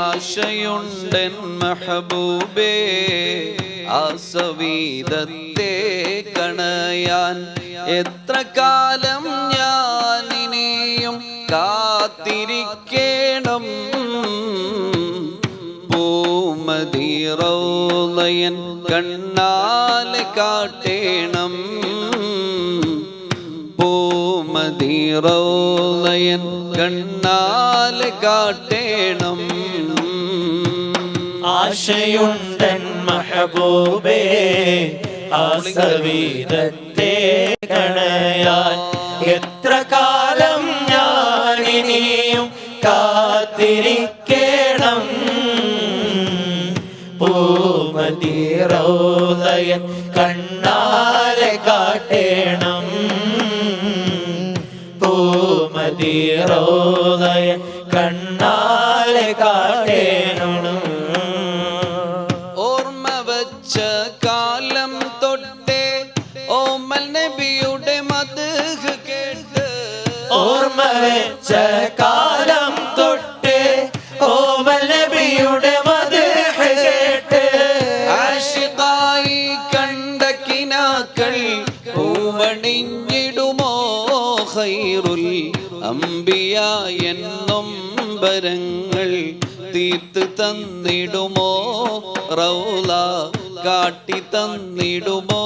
ആശയുണ്ടൻ മെഹബൂബേ ആസവീദത്തെ കണയാൻ എത്ര കാലം ഞാൻ ഇനിയും കാത്തിരിക്കേണം പൂമദീറൗളയൻ കണ്ണാലെ കാട്ടേണം പൂമദീറൗളയൻ കണ്ണാലെ കാട്ടേണം ആശയുണ്ടൻ മെഹബൂബേ ആസവീദത്തെ കണയാൻ എത്ര കാലം ഞാൻ ഇനിയും കാത്തിരിക്കണം പൂമദീറൗളയൻ കണ്ണാലെ കാട്ടേണം പൂമദീറൗളയൻ കണ്ണാലെ കാട്ടേണം കാലം തൊട്ടേ ഓമൽ നബിയുടെ മദ്ഹ് കേട്ട് ഓർമ്മ വെച്ച കാലം തൊട്ടേ ഓമൽ നബിയുടെ മദ്ഹ് കേട്ട് ആശിഖായി കണ്ട കിനാക്കൾ പൂവണിഞ്ഞിടുമോ ഖൈറുൽ അംബിയ എന്നും ബരങ്ങൾ തീർത്ത് തന്നിടുമോ റൗള കാട്ടി തന്നിടുമോ